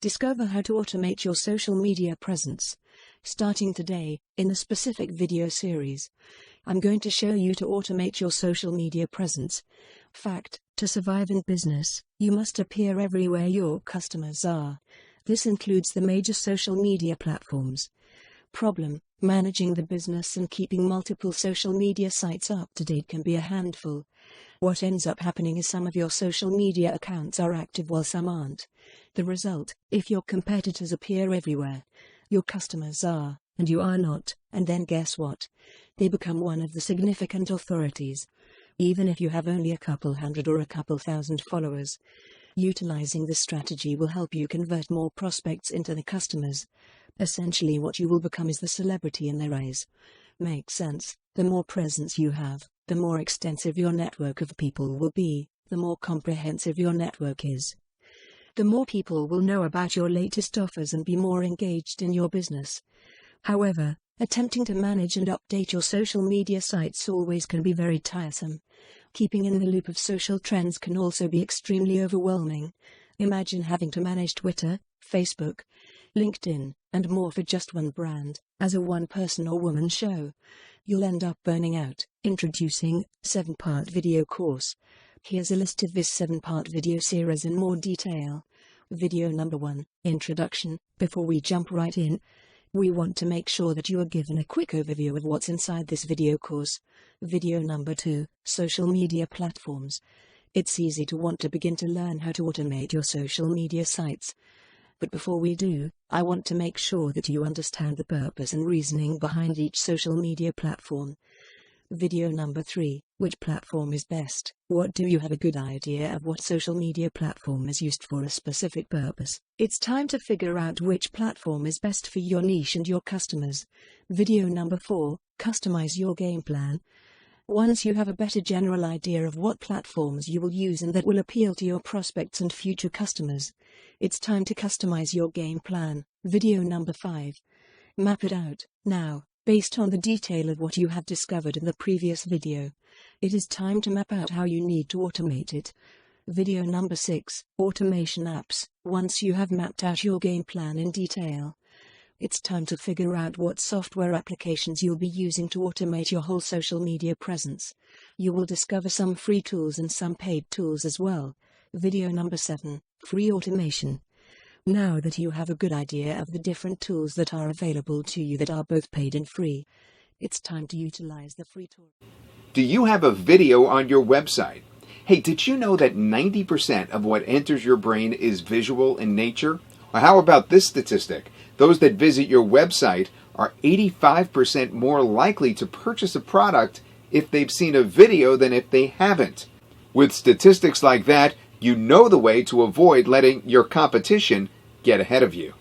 Discover how to automate your social media presence. Starting today, in a specific video series, I'm going to show you to automate your social media presence. Fact: to survive in business, you must appear everywhere your customers are. This includes the major social media platforms. Problem: managing the business and keeping multiple social media sites up to date can be a handful. What ends up happening is some of your social media accounts are active while some aren't. The result: if your competitors appear everywhere, your customers are, and you are not, and then guess what? They become one of the significant authorities. Even if you have only a couple hundred or a couple thousand followers, utilizing this strategy will help you convert more prospects into the customers. Essentially, what you will become is the celebrity in their eyes. Makes sense? The more presence you have, the more extensive your network of people will be, the more comprehensive your network is. The more people will know about your latest offers and be more engaged in your business. However, attempting to manage and update your social media sites always can be very tiresome. Keeping in the loop of social trends can also be extremely overwhelming. Imagine having to manage Twitter, Facebook, LinkedIn, and more for just one brand, as a one-person or woman show. You'll end up burning out. Introducing 7-part video course. Here's a list of this 7-part video series in more detail. Video number 1, Introduction. Before we jump right in, we want to make sure that you are given a quick overview of what's inside this video course. Video number 2, Social Media Platforms. It's easy to want to begin to learn how to automate your social media sites. But before we do, I want to make sure that you understand the purpose and reasoning behind each social media platform. Video number 3, Which platform is best? What do you have a good idea of what social media platform is used for a specific purpose? It's time to figure out which platform is best for your niche and your customers. Video number 4, Customize your game plan. Once you have a better general idea of what platforms you will use and that will appeal to your prospects and future customers, it's time to customize your game plan. Video number 5, Map it out. Now, based on the detail of what you have discovered in the previous video, it is time to map out how you need to automate it. Video number 6, Automation apps. Once you have mapped out your game plan in detail, it's time to figure out what software applications you'll be using to automate your whole social media presence. You will discover some free tools and some paid tools as well. Video number 7, Free automation. Now that you have a good idea of the different tools that are available to you that are both paid and free, it's time to utilize the free tool. Do you have a video on your website? Hey, did you know that 90% of what enters your brain is visual in nature? Or how about this statistic? Those that visit your website are 85% more likely to purchase a product if they've seen a video than if they haven't. With statistics like that, you know the way to avoid letting your competition get ahead of you.